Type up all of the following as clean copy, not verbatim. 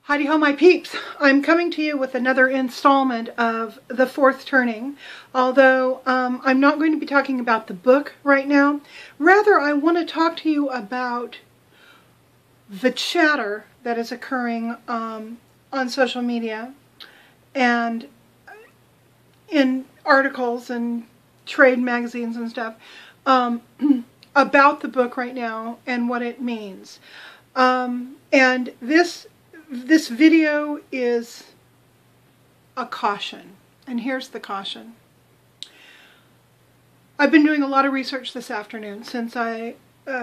Heidi ho, my peeps. I'm coming to you with another installment of The Fourth Turning, although I'm not going to be talking about the book right now. Rather, I want to talk to you about the chatter that is occurring on social media and in articles and trade magazines and stuff about the book right now and what it means. And this video is a caution, and here's the caution. I've been doing a lot of research this afternoon since I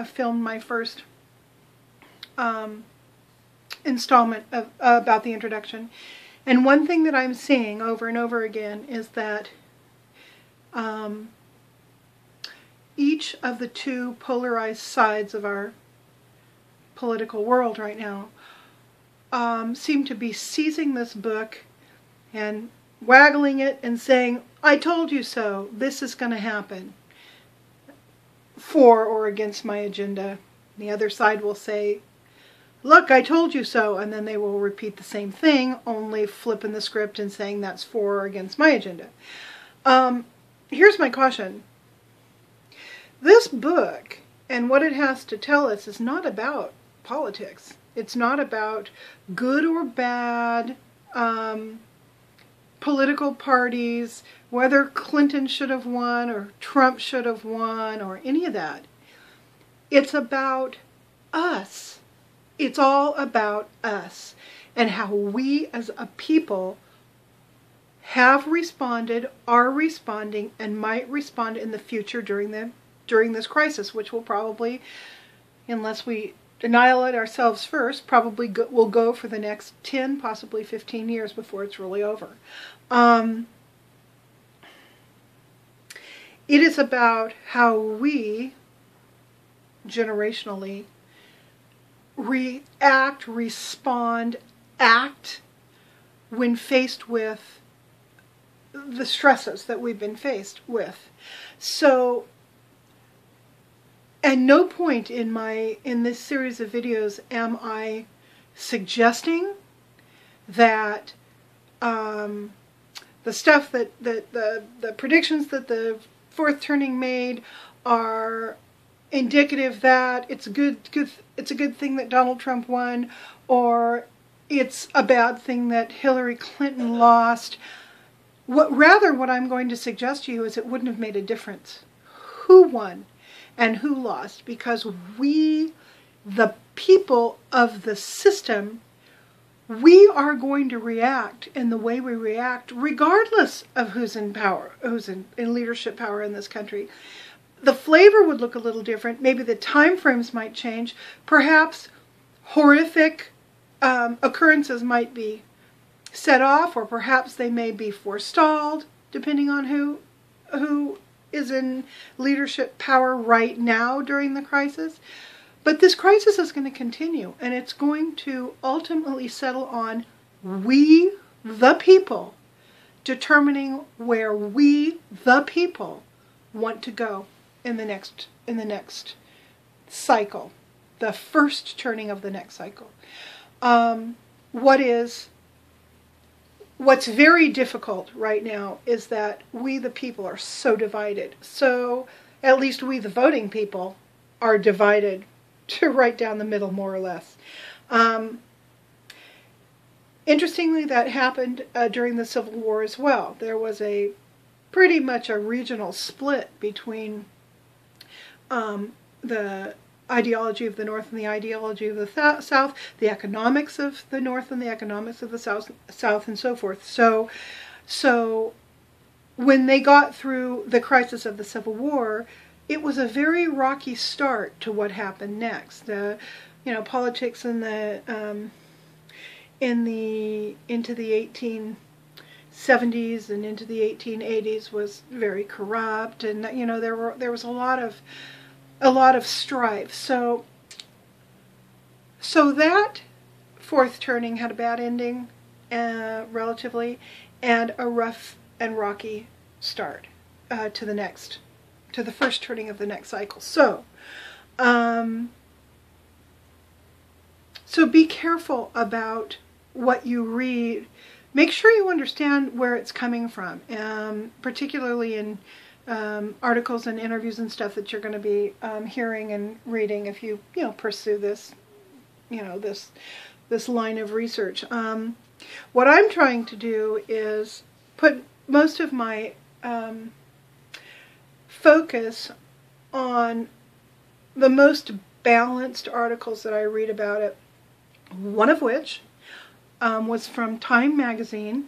filmed my first installment about the introduction, and one thing that I'm seeing over and over again is that each of the two polarized sides of our political world right now seem to be seizing this book and waggling it and saying, I told you so, this is going to happen, for or against my agenda. The other side will say, look, I told you so, and then they will repeat the same thing, only flipping the script and saying that's for or against my agenda. Here's my caution. This book and what it has to tell us is not about politics. It's not about good or bad political parties, whether Clinton should have won or Trump should have won or any of that. It's about us. It's all about us and how we as a people have responded, are responding, and might respond in the future during this crisis, which will probably, unless we annihilate ourselves first, probably will go for the next 10, possibly 15 years before it's really over. It is about how we, generationally, react, respond, act when faced with the stresses that we've been faced with. So, at no point in this series of videos am I suggesting that the stuff that the predictions that the Fourth Turning made are indicative that it's a good thing that Donald Trump won, or it's a bad thing that Hillary Clinton lost. Rather, what I'm going to suggest to you is it wouldn't have made a difference who won and who lost, because we, the people of the system, we are going to react in the way we react regardless of who's in power, who's in leadership power in this country. The flavor would look a little different. Maybe the time frames might change. Perhaps horrific occurrences might be set off, or perhaps they may be forestalled, depending on who is in leadership power right now during the crisis. But this crisis is going to continue, and it's going to ultimately settle on we, the people, determining where we, the people, want to go in the next cycle, the first turning of the next cycle. What's very difficult right now is that we, the people, are so divided. So, at least we, the voting people, are divided to right down the middle, more or less. Interestingly, that happened during the Civil War as well. There was pretty much a regional split between the ideology of the North and the ideology of the South, the economics of the North and the economics of the South, and so forth. So when they got through the crisis of the Civil War, it was a very rocky start to what happened next. Politics into the 1870s and into the 1880s was very corrupt, and there was a lot of strife. So that Fourth Turning had a bad ending, relatively, and a rough and rocky start to the first turning of the next cycle. So be careful about what you read, make sure you understand where it's coming from, particularly in articles and interviews and stuff that you're going to be hearing and reading if you pursue this this line of research. What I'm trying to do is put most of my focus on the most balanced articles that I read about it, one of which was from Time magazine.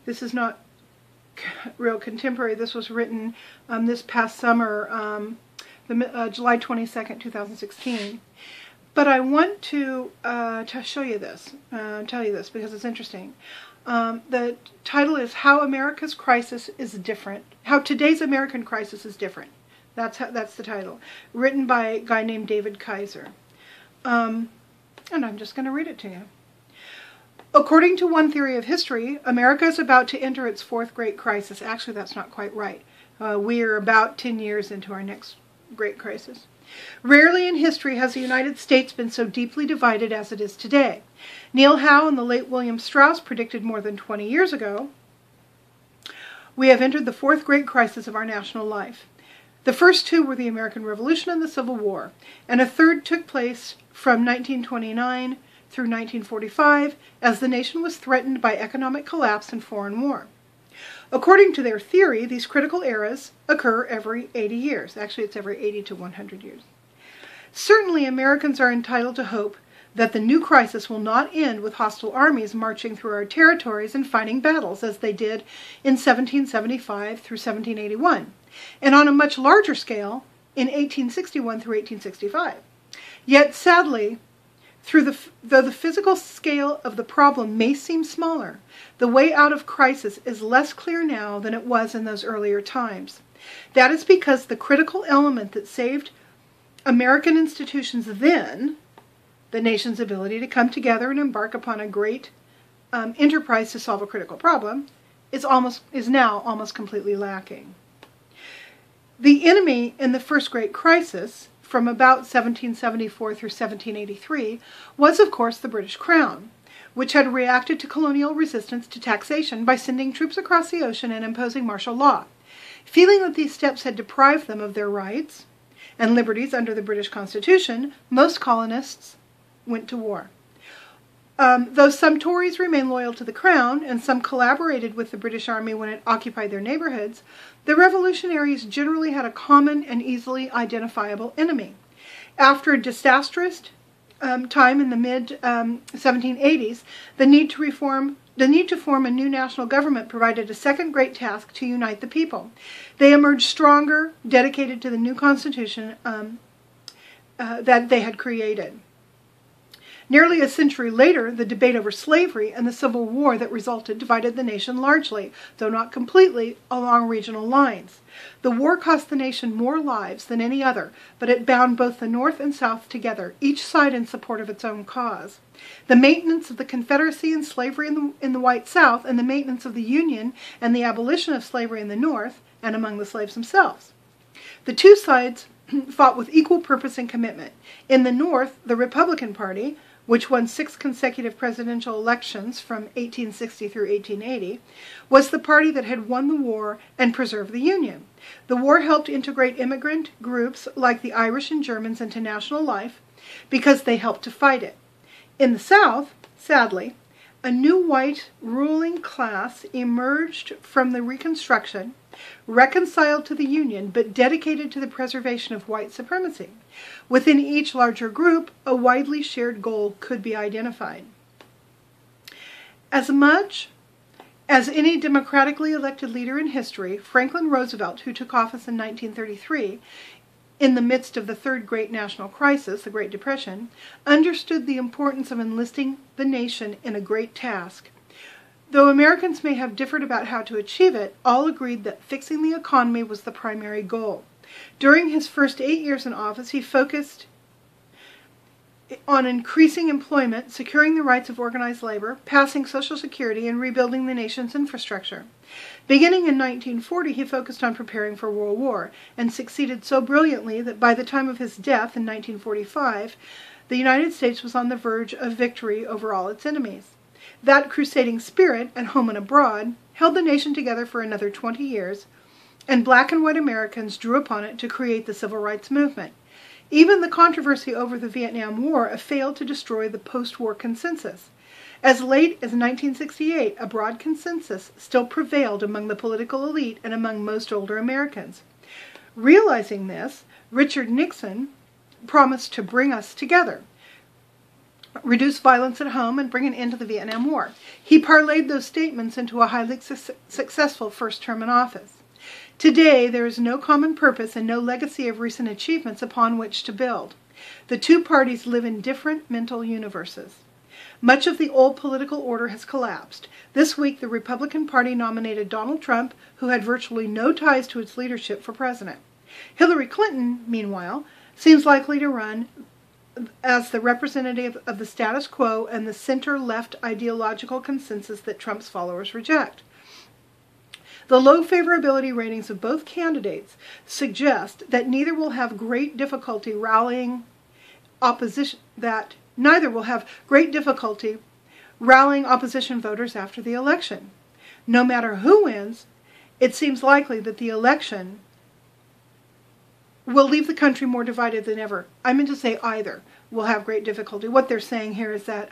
This is not real contemporary. This was written this past summer, July 22nd, 2016. But I want to show you this, tell you this, because it's interesting. The title is How America's Crisis is Different. How Today's American Crisis is Different. That's the title. Written by a guy named David Kaiser. And I'm just going to read it to you. According to one theory of history, America is about to enter its fourth great crisis. Actually, that's not quite right. We are about 10 years into our next great crisis. Rarely in history has the United States been so deeply divided as it is today. Neil Howe and the late William Strauss predicted more than 20 years ago, we have entered the fourth great crisis of our national life. The first two were the American Revolution and the Civil War, and a third took place from 1929 through 1945 as the nation was threatened by economic collapse and foreign war. According to their theory, these critical eras occur every 80 years. Actually, it's every 80 to 100 years. Certainly, Americans are entitled to hope that the new crisis will not end with hostile armies marching through our territories and fighting battles as they did in 1775 through 1781, and on a much larger scale in 1861 through 1865. Yet, sadly, though the physical scale of the problem may seem smaller, the way out of crisis is less clear now than it was in those earlier times. That is because the critical element that saved American institutions then, the nation's ability to come together and embark upon a great enterprise to solve a critical problem, is now almost completely lacking. The enemy in the first great crisis, from about 1774 through 1783, was of course the British Crown, which had reacted to colonial resistance to taxation by sending troops across the ocean and imposing martial law. Feeling that these steps had deprived them of their rights and liberties under the British Constitution, most colonists went to war. Though some Tories remained loyal to the Crown and some collaborated with the British Army when it occupied their neighborhoods, the revolutionaries generally had a common and easily identifiable enemy. After a disastrous time in the mid-1780s, the need to form a new national government provided a second great task to unite the people. They emerged stronger, dedicated to the new constitution that they had created. Nearly a century later, the debate over slavery and the Civil War that resulted divided the nation largely, though not completely, along regional lines. The war cost the nation more lives than any other, but it bound both the North and South together, each side in support of its own cause. The maintenance of the Confederacy and slavery in the white South, and the maintenance of the Union and the abolition of slavery in the North, and among the slaves themselves. The two sides fought with equal purpose and commitment. In the North, the Republican Party, which won 6 consecutive presidential elections from 1860 through 1880, was the party that had won the war and preserved the Union. The war helped integrate immigrant groups like the Irish and Germans into national life because they helped to fight it. In the South, sadly, a new white ruling class emerged from the Reconstruction, reconciled to the Union, but dedicated to the preservation of white supremacy. Within each larger group, a widely shared goal could be identified. As much as any democratically elected leader in history, Franklin Roosevelt, who took office in 1933, in the midst of the third great national crisis, the Great Depression, understood the importance of enlisting the nation in a great task. Though Americans may have differed about how to achieve it, all agreed that fixing the economy was the primary goal. During his first 8 years in office, he focused on increasing employment, securing the rights of organized labor, passing Social Security, and rebuilding the nation's infrastructure. Beginning in 1940, he focused on preparing for World War, and succeeded so brilliantly that by the time of his death in 1945, the United States was on the verge of victory over all its enemies. That crusading spirit, at home and abroad, held the nation together for another 20 years, and black and white Americans drew upon it to create the civil rights movement. Even the controversy over the Vietnam War failed to destroy the post-war consensus. As late as 1968, a broad consensus still prevailed among the political elite and among most older Americans. Realizing this, Richard Nixon promised to bring us together, reduce violence at home, and bring an end to the Vietnam War. He parlayed those statements into a highly successful first term in office. Today, there is no common purpose and no legacy of recent achievements upon which to build. The two parties live in different mental universes. Much of the old political order has collapsed. This week, the Republican Party nominated Donald Trump, who had virtually no ties to its leadership, for president. Hillary Clinton, meanwhile, seems likely to run as the representative of the status quo and the center-left ideological consensus that Trump's followers reject. The low favorability ratings of both candidates suggest that neither will have great difficulty rallying opposition voters after the election. No matter who wins, it seems likely that the election will leave the country more divided than ever. I meant to say either will have great difficulty. What they're saying here is that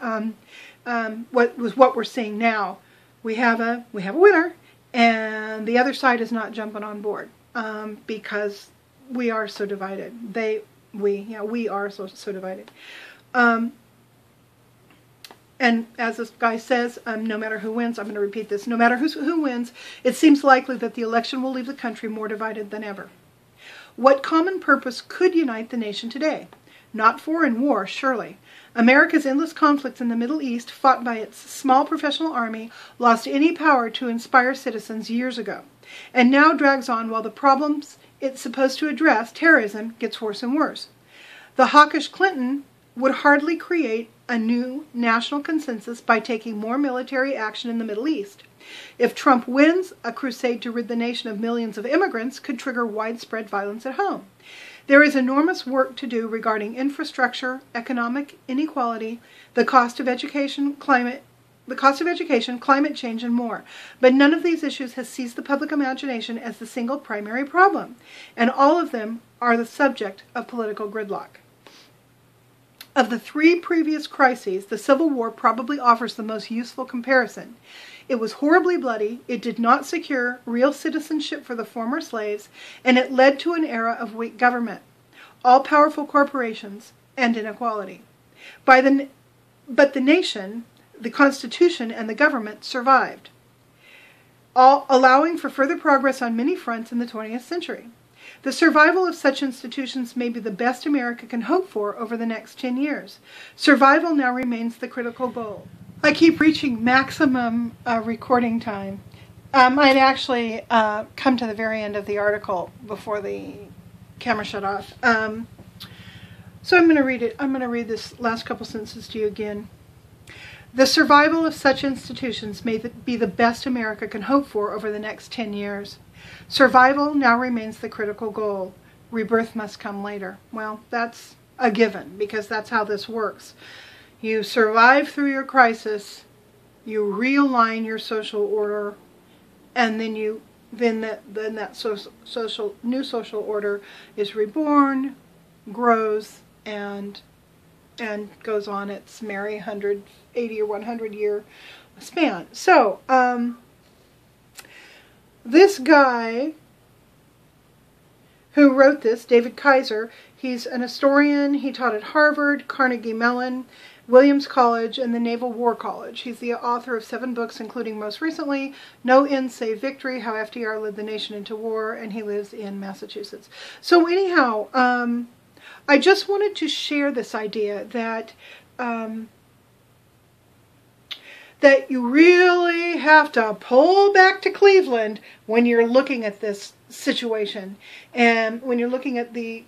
what we're seeing now, we have a winner, and the other side is not jumping on board because we are so divided. We are so divided. And as this guy says, no matter who wins, I'm going to repeat this, no matter who wins, it seems likely that the election will leave the country more divided than ever. What common purpose could unite the nation today? Not foreign war, surely. America's endless conflicts in the Middle East, fought by its small professional army, lost any power to inspire citizens years ago, and now drags on while the problems it's supposed to address, terrorism, gets worse and worse. The hawkish Clinton would hardly create a new national consensus by taking more military action in the Middle East. If Trump wins, a crusade to rid the nation of millions of immigrants could trigger widespread violence at home. There is enormous work to do regarding infrastructure, economic inequality, the cost of education, climate change, and more. But none of these issues has seized the public imagination as the single primary problem, and all of them are the subject of political gridlock. Of the three previous crises, the Civil War probably offers the most useful comparison. It was horribly bloody, it did not secure real citizenship for the former slaves, and it led to an era of weak government, all-powerful corporations, and inequality. But the nation, the Constitution, and the government survived, all allowing for further progress on many fronts in the 20th century. The survival of such institutions may be the best America can hope for over the next 10 years. Survival now remains the critical goal. I keep reaching maximum recording time. I'd actually come to the very end of the article before the camera shut off. So I'm going to read it. I'm going to read this last couple sentences to you again. The survival of such institutions may be the best America can hope for over the next 10 years. Survival now remains the critical goal. Rebirth must come later. Well, that's a given, because that's how this works. You survive through your crisis, you realign your social order, and then that new social order is reborn, grows, and goes on its merry 180 or 100 year span. So, this guy who wrote this, David Kaiser, he's an historian. He taught at Harvard, Carnegie Mellon, Williams College, and the Naval War College. He's the author of 7 books, including most recently, No End Save Victory, How FDR Led the Nation into War, and he lives in Massachusetts. So anyhow, I just wanted to share this idea that that you really have to pull back to Cleveland when you're looking at this situation, and when you're looking at the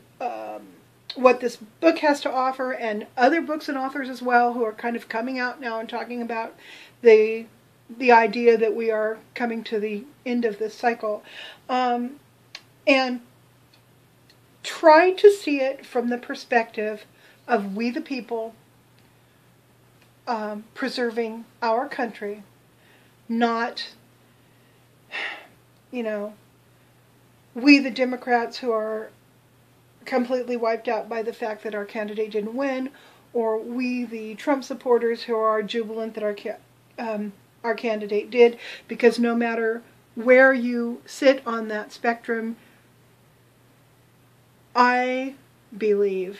what this book has to offer, and other books and authors as well who are kind of coming out now and talking about the idea that we are coming to the end of this cycle, and try to see it from the perspective of we the people preserving our country, not, you know, we the Democrats who are completely wiped out by the fact that our candidate didn't win, or we the Trump supporters who are jubilant that our candidate did, because no matter where you sit on that spectrum, I believe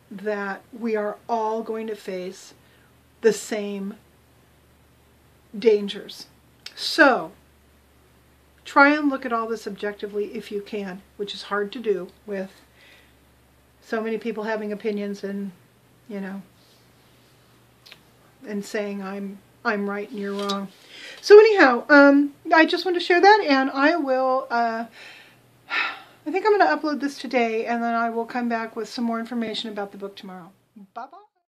that we are all going to face the same dangers. So, try and look at all this objectively if you can, which is hard to do with so many people having opinions and, you know, and saying I'm right and you're wrong. So anyhow, I just want to share that, and I will, I think I'm going to upload this today, and then I will come back with some more information about the book tomorrow. Bye-bye.